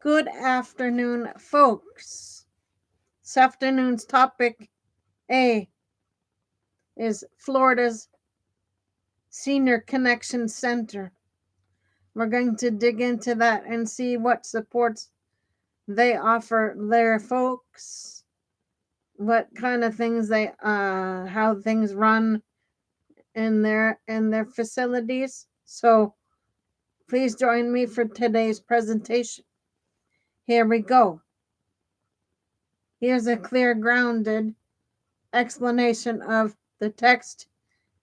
Good afternoon, folks. This afternoon's topic A is Florida's Senior Connection Center. We're going to dig into that and see what supports they offer their folks, what kind of things how things run in their facilities. So please join me for today's presentation. Here we go. Here's a clear, grounded explanation of the text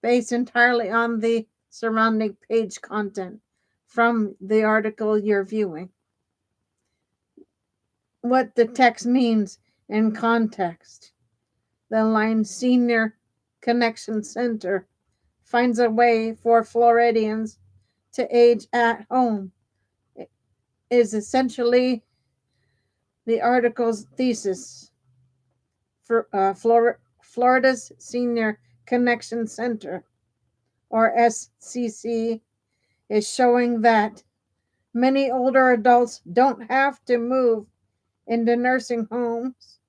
based entirely on the surrounding page content from the article you're viewing. What the text means in context. The line Senior Connection Center finds a way for Floridians to age at home is essentially the article's thesis. For Florida's Senior Connection Center, or SCC, is showing that many older adults don't have to move into nursing homes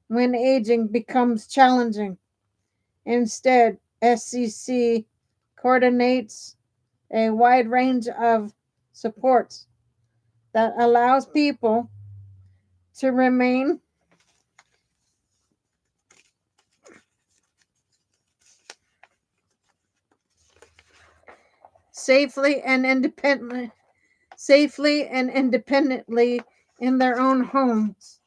when aging becomes challenging. Instead, SCC coordinates a wide range of supports that allows people to remain safely and independently in their own homes.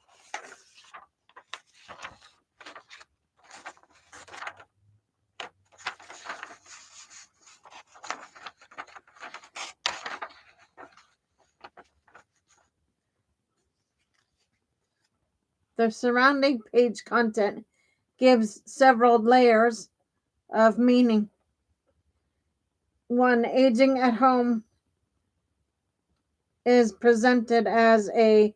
The surrounding page content gives several layers of meaning. One, aging at home is presented as a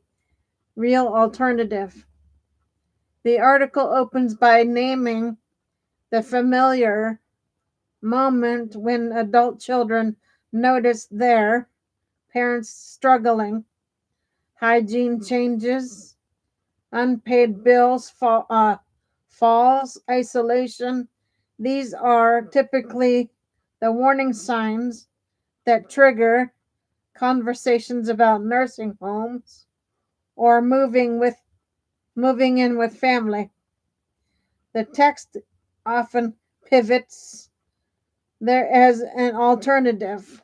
real alternative. The article opens by naming the familiar moment when adult children notice their parents struggling. Hygiene changes, unpaid bills, falls, isolation. These are typically the warning signs that trigger conversations about nursing homes or moving in with family. The text often pivots there as an alternative.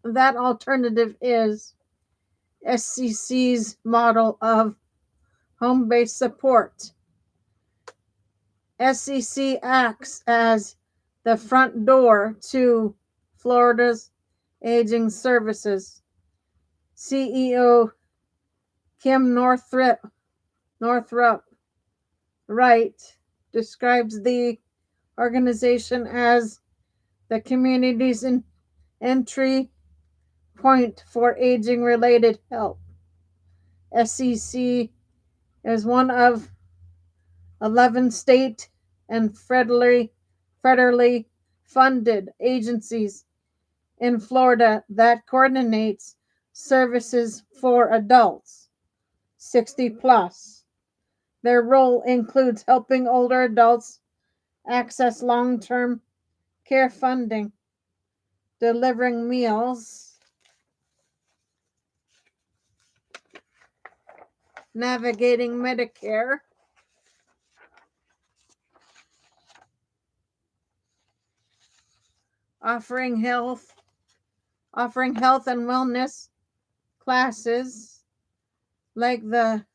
That alternative is SCC's model of home-based support. SCC acts as the front door to Florida's aging services. CEO Kim Northrup Wright describes the organization as the community's entry point for aging-related help. SCC is one of 11 state and federally funded agencies in Florida that coordinates services for adults 60 plus. Their role includes helping older adults access long-term care funding, delivering meals, navigating Medicare, offering health and wellness classes like the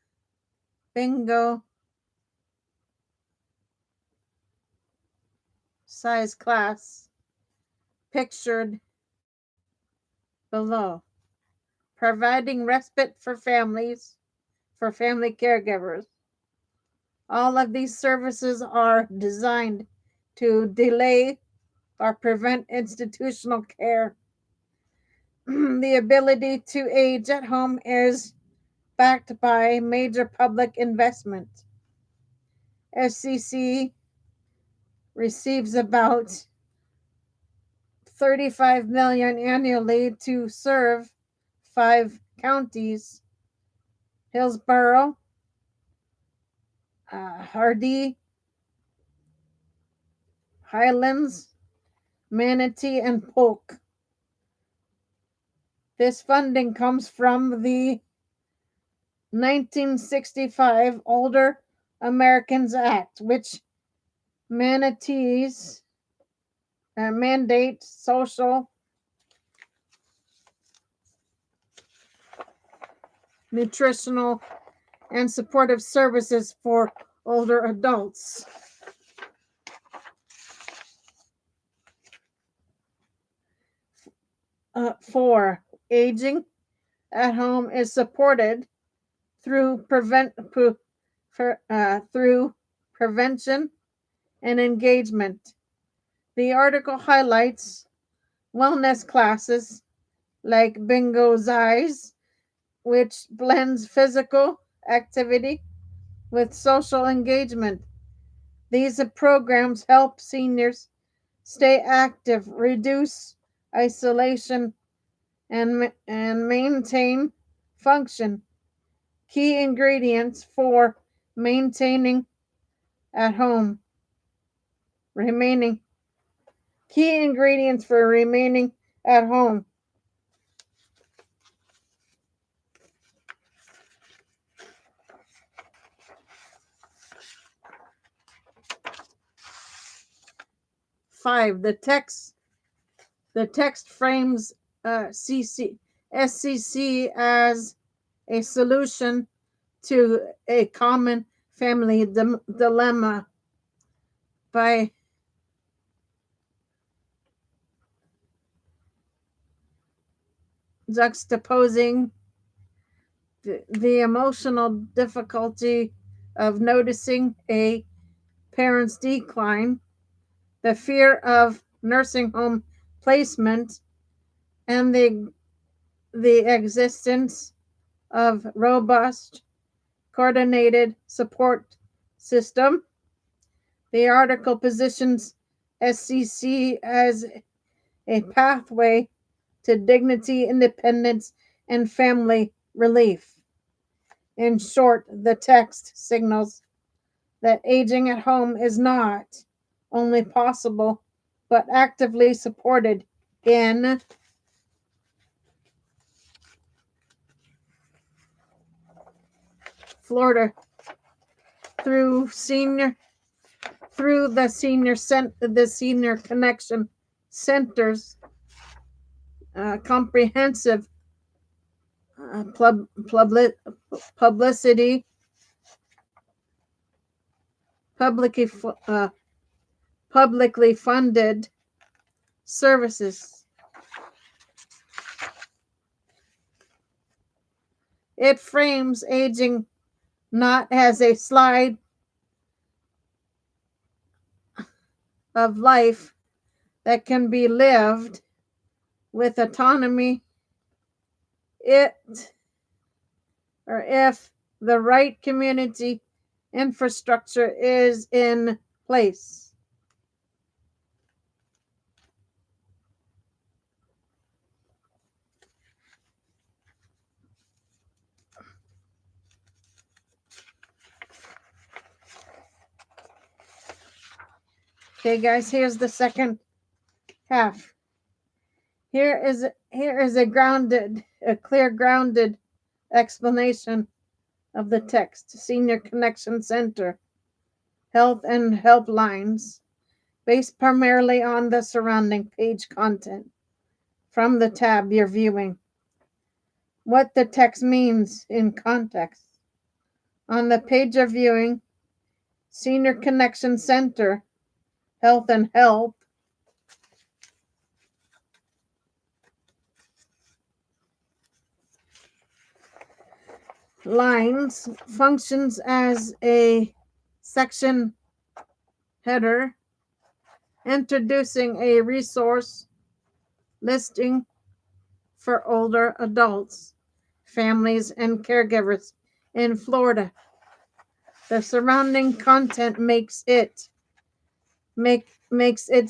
bingo size class pictured below, providing respite for family caregivers. All of these services are designed to delay or prevent institutional care. The ability to age at home is backed by major public investment. SCC receives about 35 million annually to serve 5 counties: Hillsborough, Hardy, Highlands, Manatee, and Polk. This funding comes from the 1965 Older Americans Act, which manatees mandate social, nutritional, and supportive services for older adults. For aging at home is supported through through prevention and engagement. The article highlights wellness classes like Bingo Zais, which blends physical activity with social engagement. These programs help seniors stay active, reduce isolation, and maintain function. Key ingredients for maintaining at home. Remaining. Key ingredients for remaining at home. Five. The text frames SCC as a solution to a common family dilemma by juxtaposing the emotional difficulty of noticing a parent's decline, the fear of nursing home placement, and the existence of robust, coordinated support system. The article positions SCC as a pathway to dignity, independence, and family relief. In short, the text signals that aging at home is not only possible, but actively supported in Florida through the senior connection centers, comprehensive publicity, publicly funded services. It frames aging not as a slide of life that can be lived with autonomy if the right community infrastructure is in place. Okay, guys, here's the second half. Here is a clear grounded explanation of the text. Senior Connection Center, health and helplines, based primarily on the surrounding page content from the tab you're viewing. What the text means in context. On the page you're viewing, Senior Connection Center, health and help, lines functions as a section header introducing a resource listing for older adults, families, and caregivers in Florida. The surrounding content makes its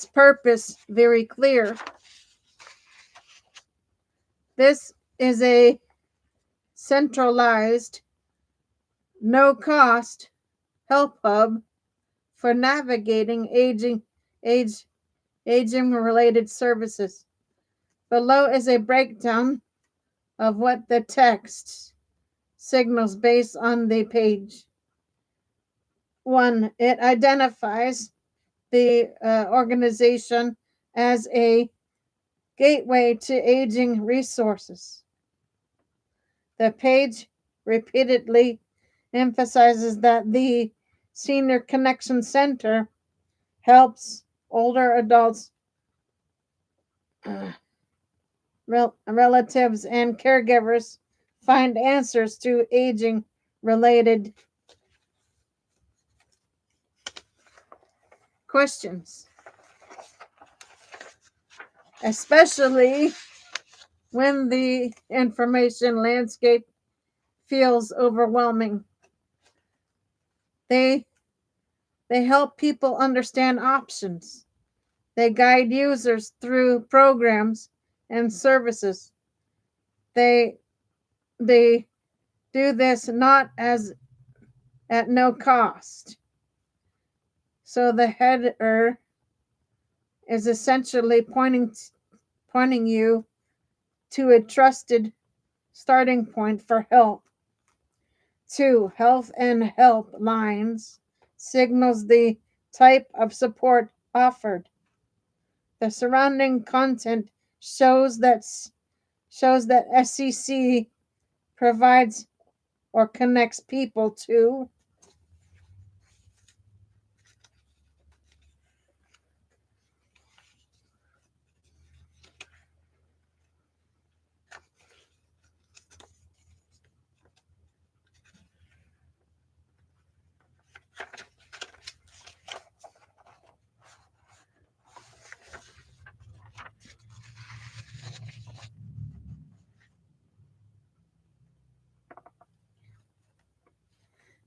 purpose very clear. This is a centralized, no-cost help hub for navigating aging related services. Below is a breakdown of what the text signals based on the page. 1. It identifies the organization as a gateway to aging resources. The page repeatedly emphasizes that the Senior Connection Center helps older adults, relatives, and caregivers find answers to aging related questions, especially when the information landscape feels overwhelming. They help people understand options. They guide users through programs and services. They do this not at no cost. So the header is essentially pointing you to a trusted starting point for help. 2. Health and help lines signals the type of support offered. The surrounding content shows that SCC provides or connects people to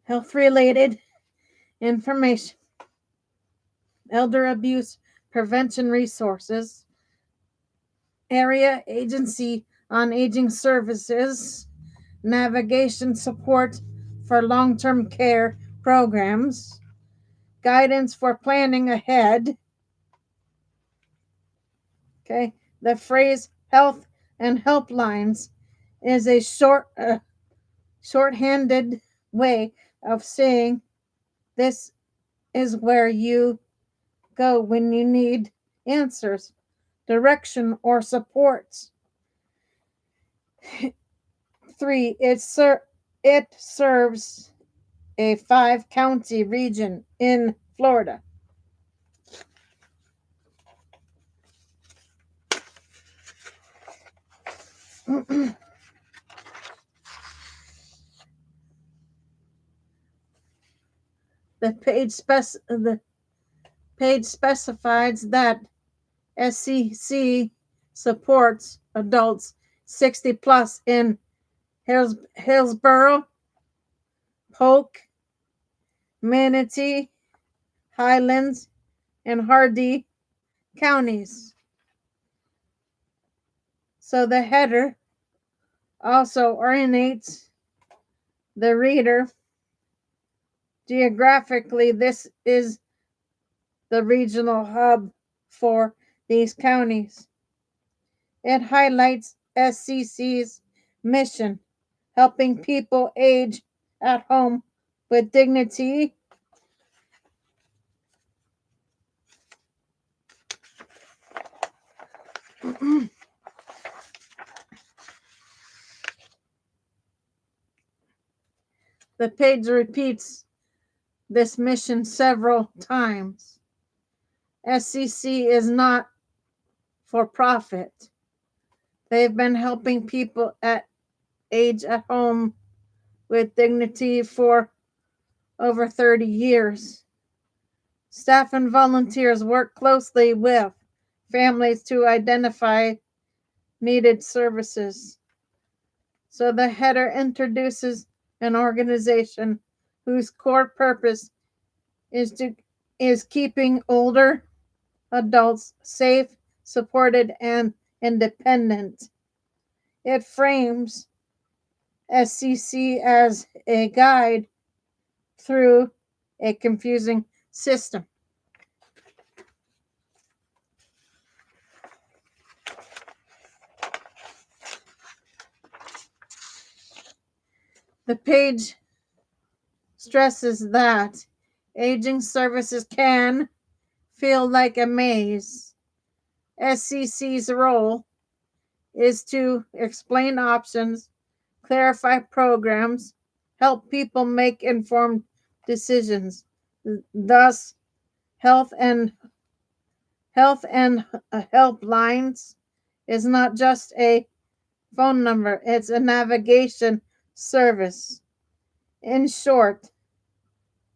health-related information, elder abuse prevention resources, area agency on aging services, navigation support for long-term care programs, guidance for planning ahead. Okay, the phrase health and helplines is a shorthanded way of saying this is where you go when you need answers, direction, or support. 3. It serves a 5-county region in Florida. The page specifies that SCC supports adults 60 plus in Hillsborough, Polk, Manatee, Highlands, and Hardee counties. So the header also orientates the reader geographically. This is the regional hub for these counties. It highlights SCC's mission, helping people age at home with dignity. The page repeats this mission several times. SCC is not for profit. They've been helping people age at home with dignity for over 30 years. Staff and volunteers work closely with families to identify needed services. So the header introduces an organization whose core purpose is keeping older adults safe, supported, and independent. It frames SCC as a guide through a confusing system. The page stresses that aging services can feel like a maze. SCC's role is to explain options, clarify programs, help people make informed decisions. Thus, health and helplines is not just a phone number, it's a navigation service. In short,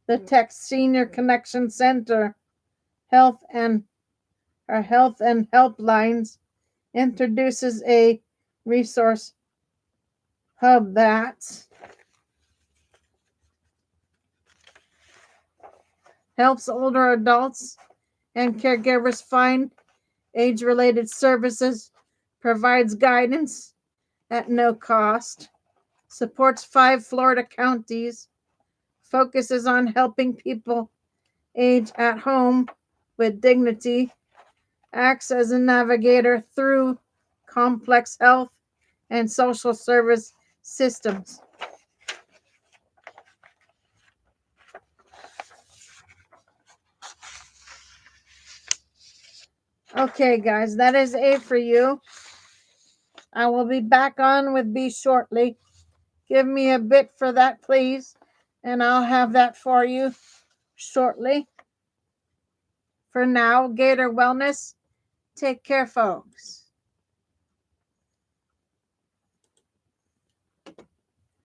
the Tech Senior Connection Center Health and Helplines introduces a resource hub that helps older adults and caregivers find age-related services, provides guidance at no cost, supports 5 Florida counties, focuses on helping people age at home with dignity, acts as a navigator through complex health and social service systems. Okay, guys, that is A for you. I will be back on with B shortly. Give me a bit for that, please, and I'll have that for you shortly. For now, Gator Wellness, take care, folks.